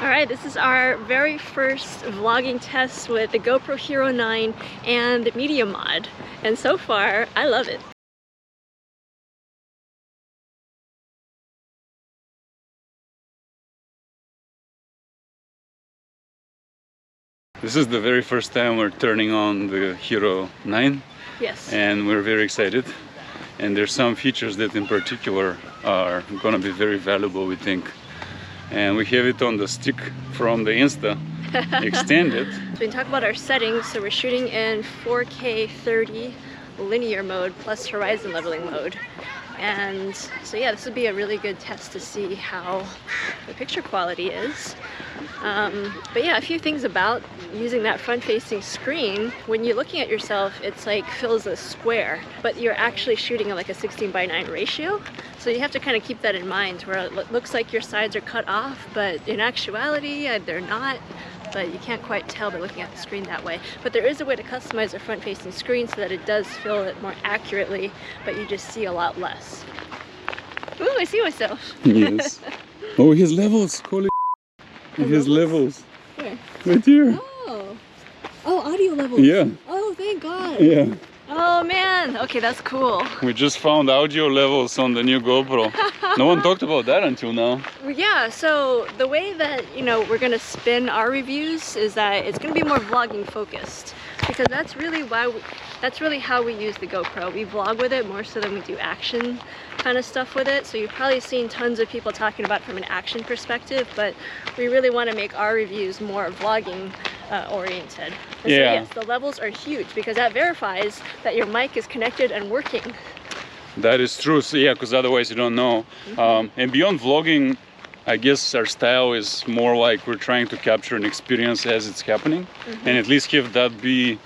Alright, this is our very first vlogging test with the GoPro Hero 9 and the Media Mod. And so far, I love it. This is the very first time we're turning on the Hero 9. Yes. And we're very excited. And there's some features that in particular are going to be very valuable, we think. And we have it on the stick from the Insta extended. So we can talk about our settings. So we're shooting in 4K 30 linear mode plus horizon leveling mode. And so yeah, this would be a really good test to see how the picture quality is. But yeah, a few things about using that front-facing screen. When you're looking at yourself, it's like fills a square, but you're actually shooting at like a 16:9 ratio. So you have to kind of keep that in mind, where it looks like your sides are cut off, but in actuality, they're not. But you can't quite tell by looking at the screen that way. But there is a way to customize a front-facing screen so that it does fill it more accurately, but you just see a lot less. Ooh, I see myself. Yes. Oh, he has levels. Holy. He has levels. Where? Right here. Oh. Oh, audio levels. Yeah. Oh, thank God. Yeah. Oh man. Okay, that's cool. We just found audio levels on the new GoPro. No one talked about that until now. Yeah, so the way that, we're gonna spin our reviews is that it's gonna be more vlogging focused, because that's really how we use the GoPro. We vlog with it more so than we do action kind of stuff with it. So you've probably seen tons of people talking about it from an action perspective, but we really want to make our reviews more vlogging oriented. And yeah. So yes, the levels are huge because that verifies that your mic is connected and working. That is true. So yeah, because otherwise you don't know. And beyond vlogging, I guess our style is more like we're trying to capture an experience as it's happening, and at least have that be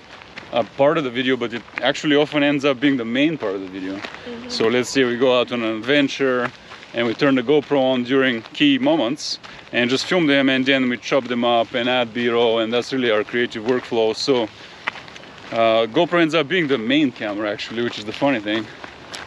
a part of the video, but it actually often ends up being the main part of the video. So let's say we go out on an adventure and we turn the GoPro on during key moments and just film them, and then we chop them up and add B-roll, and that's really our creative workflow. So GoPro ends up being the main camera actually, which is the funny thing.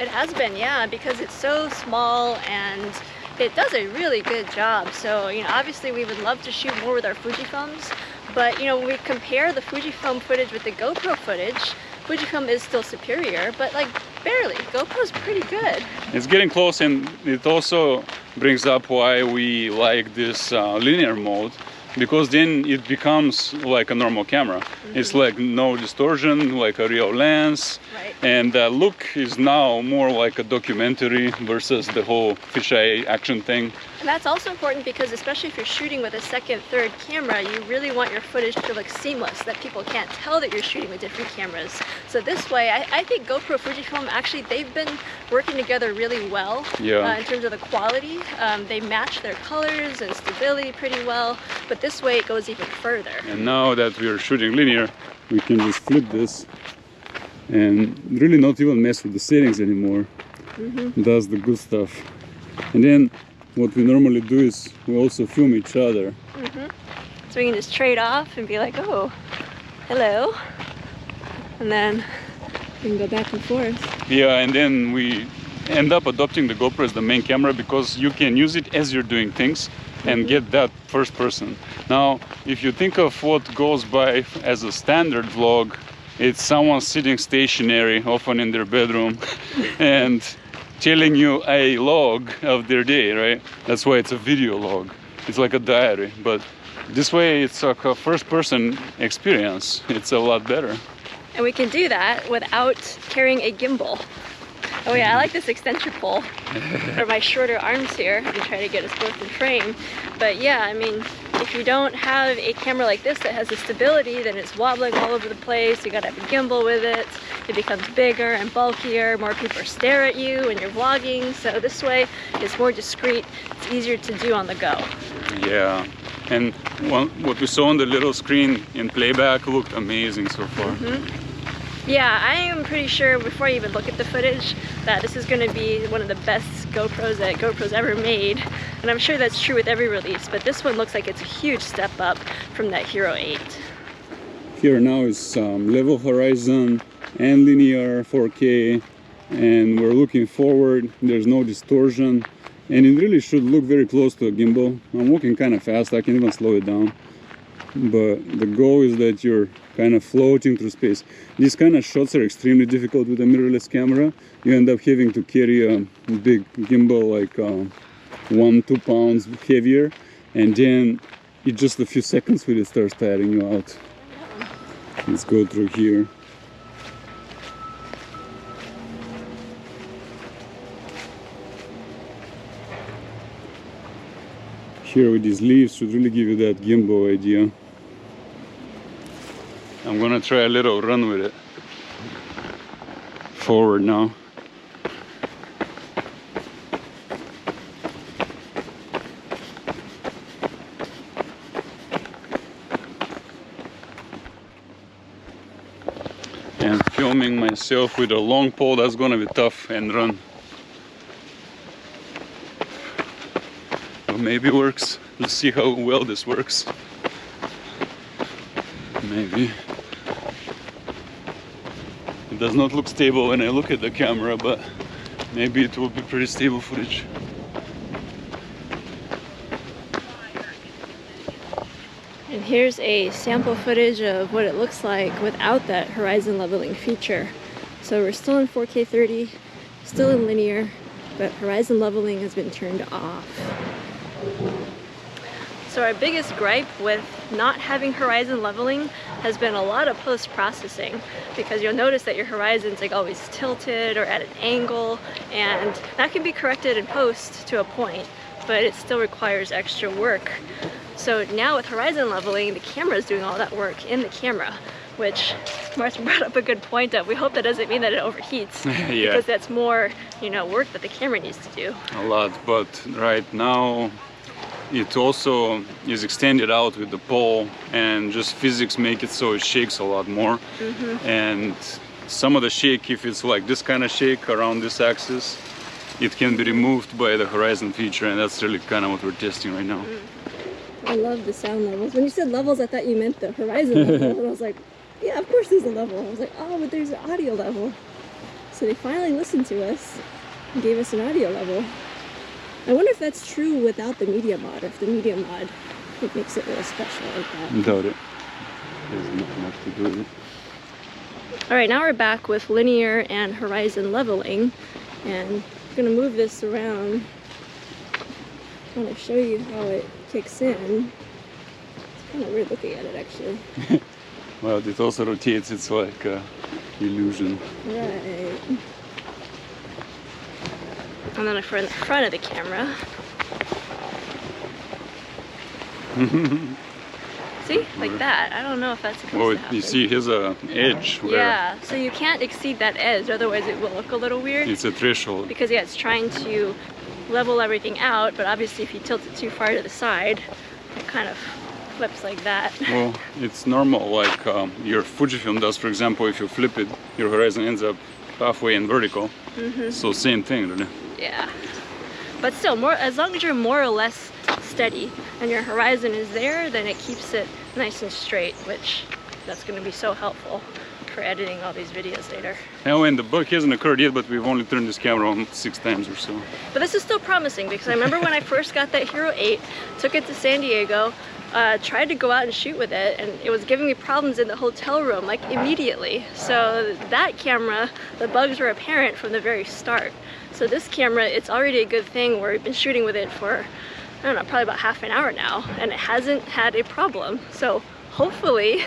It has been, yeah, because it's so small and it does a really good job. So, obviously we would love to shoot more with our Fujifilms, but, when we compare the Fujifilm footage with the GoPro footage, Fujifilm is still superior, but like barely. GoPro's pretty good. It's getting close, and it also brings up why we like this linear mode, because then it becomes like a normal camera. It's like no distortion, like a real lens. Right. And the look is now more like a documentary versus the whole fisheye action thing. And that's also important because especially if you're shooting with a second, third camera, you really want your footage to look seamless, that people can't tell that you're shooting with different cameras. So this way, I think GoPro, Fujifilm, actually they've been working together really well in terms of the quality. They match their colors and stability pretty well, but this way it goes even further. And now that we're shooting linear, we can just flip this and really not even mess with the settings anymore. Does the good stuff. And then what we normally do is we also film each other. So we can just trade off and be like, oh, hello. And then we can go back and forth. Yeah, and then we end up adopting the GoPro as the main camera because you can use it as you're doing things and get that first person. Now, if you think of what goes by as a standard vlog, it's someone sitting stationary, often in their bedroom, and telling you a log of their day, right? That's why it's a video log. It's like a diary, but this way it's like a first-person experience. It's a lot better. And we can do that without carrying a gimbal. Oh yeah, I like this extension pole for my shorter arms here and try to get us both in frame. But yeah, I mean, if you don't have a camera like this that has the stability, then it's wobbling all over the place. You gotta have a gimbal with it. It becomes bigger and bulkier. More people stare at you when you're vlogging. So this way, it's more discreet. It's easier to do on the go. Yeah, and what we saw on the little screen in playback looked amazing so far. Yeah, I am pretty sure before you even look at the footage that this is going to be one of the best GoPros that GoPro's ever made. And I'm sure that's true with every release, but this one looks like it's a huge step up from that Hero 8. Here now is level horizon and linear 4K, and we're looking forward. There's no distortion, and it really should look very close to a gimbal. I'm walking kind of fast, I can even slow it down. But the goal is that you're kind of floating through space. These kind of shots are extremely difficult with a mirrorless camera. You end up having to carry a big gimbal, like 1-2 pounds heavier, and then in just a few seconds it starts tiring you out. Let's go through here. Here with these leaves should really give you that gimbal idea. I'm gonna try a little run with it. Forward now. And filming myself with a long pole, that's gonna be tough and run. But maybe it works. Let's see how well this works. Maybe. It does not look stable when I look at the camera, but maybe it will be pretty stable footage. And here's a sample footage of what it looks like without that horizon leveling feature. So we're still in 4K 30, still in linear, but horizon leveling has been turned off. So our biggest gripe with not having horizon leveling has been a lot of post-processing, because you'll notice that your horizon's like always tilted or at an angle, and that can be corrected in post to a point, but it still requires extra work. So now with horizon leveling, the camera is doing all that work in the camera, which Martin brought up a good point of. We hope that doesn't mean that it overheats, Yeah. because that's more, you know, work that the camera needs to do. A lot, but right now it also is extended out with the pole, and just physics make it so it shakes a lot more. And some of the shake, if it's like this kind of shake around this axis, it can be removed by the horizon feature, and that's really kind of what we're testing right now. I love the sound levels. When you said levels, I thought you meant the horizon level, and I was like, yeah, of course there's a level. I was like, oh, but there's an audio level. So they finally listened to us and gave us an audio level. I wonder if that's true without the media mod, or if the media mod, it makes it real special like that. Doubt it. There's not much to do with it. All right, now we're back with linear and horizon leveling, and I'm gonna move this around. I want to show you how it kicks in. It's kind of weird looking at it, actually. Well, it also rotates, it's like illusion. Right. And then for in the front of the camera. See? Like that. I don't know if that's supposed to happen. You see, here's a edge where Yeah, so you can't exceed that edge, otherwise it will look a little weird. it's a threshold. Because yeah, it's trying to level everything out, but obviously if you tilt it too far to the side, it kind of flips like that. Well, it's normal, like your Fujifilm does, for example. If you flip it, your horizon ends up halfway in vertical. So same thing, really. Yeah, but still, more as long as you're more or less steady and your horizon is there, then it keeps it nice and straight, which that's going to be so helpful for editing all these videos later. And the bug hasn't occurred yet, but we've only turned this camera on 6 times or so. But this is still promising, because I remember when I first got that Hero 8, took it to San Diego, tried to go out and shoot with it, and it was giving me problems in the hotel room, like immediately. So that camera, the bugs were apparent from the very start. So this camera, it's already a good thing where we've been shooting with it for, I don't know, probably about half an hour now, and it hasn't had a problem. So hopefully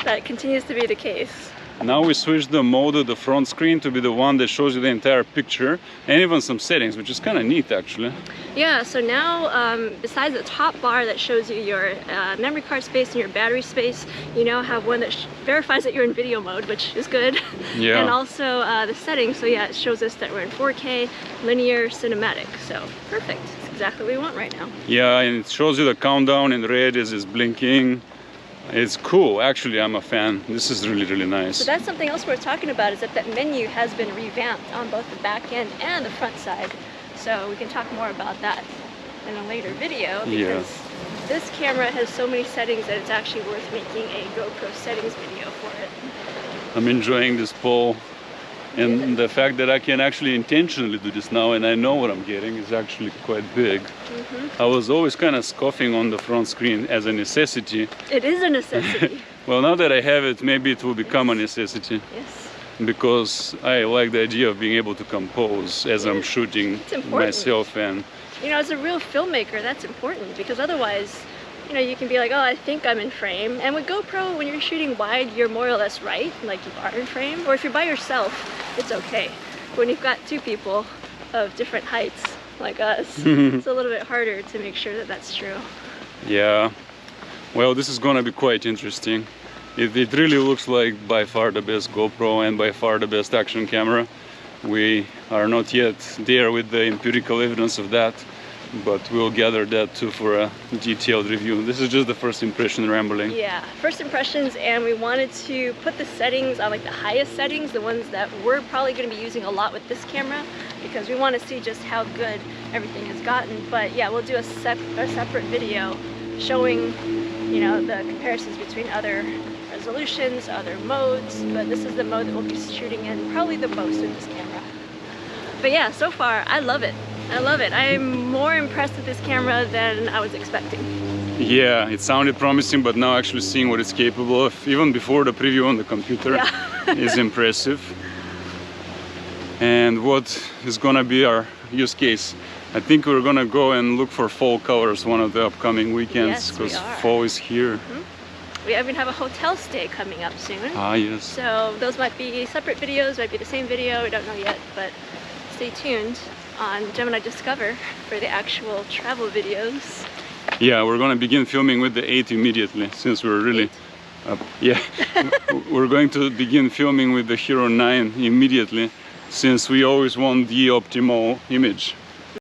that continues to be the case. Now we switched the mode of the front screen to be the one that shows you the entire picture, and even some settings, which is kind of neat actually. Yeah, so now besides the top bar that shows you your memory card space and your battery space, you now have one that verifies that you're in video mode, which is good. Yeah. And also the settings, so yeah, it shows us that we're in 4K, linear, cinematic, so perfect. It's exactly what we want right now. Yeah, and it shows you the countdown in red as it's blinking. It's cool, actually. I'm a fan. This is really, really nice. So that's something else we're talking about, is that that menu has been revamped on both the back end and the front side. So we can talk more about that in a later video, because this camera has so many settings that it's actually worth making a GoPro settings video for it. I'm enjoying this pole. And the fact that I can actually intentionally do this now and I know what I'm getting is actually quite big. I was always kind of scoffing on the front screen as a necessity. It is a necessity. Well, now that I have it, maybe it will become a necessity. Yes. Because I like the idea of being able to compose as I'm shooting myself. And you know, as a real filmmaker, that's important, because otherwise, you know, you can be like, oh, I think I'm in frame. And with GoPro, when you're shooting wide, you're more or less right, like you are in frame. Or if you're by yourself, it's okay. When you've got two people of different heights, like us, it's a little bit harder to make sure that that's true. Yeah, well, this is gonna be quite interesting. It really looks like by far the best GoPro and by far the best action camera. We are not yet there with the empirical evidence of that, but we'll gather that too for a detailed review. This is just the first impression rambling. Yeah, first impressions, and we wanted to put the settings on like the highest settings, the ones that we're probably going to be using a lot with this camera, because we want to see just how good everything has gotten. But yeah, we'll do a separate video showing, you know, the comparisons between other resolutions, other modes, but this is the mode that we'll be shooting in probably the most with this camera. But yeah, so far, I love it. I love it. I'm more impressed with this camera than I was expecting. Yeah, it sounded promising, but now actually seeing what it's capable of, even before the preview on the computer, is impressive. And what is gonna be our use case? I think we're gonna go and look for fall colors one of the upcoming weekends, because fall is here. We even have a hotel stay coming up soon. Ah, yes. So those might be separate videos, might be the same video, we don't know yet, but stay tuned on Gemini Discover for the actual travel videos. Yeah, we're gonna begin filming with the 8 immediately, since we're really... yeah, we're going to begin filming with the Hero 9 immediately, since we always want the optimal image.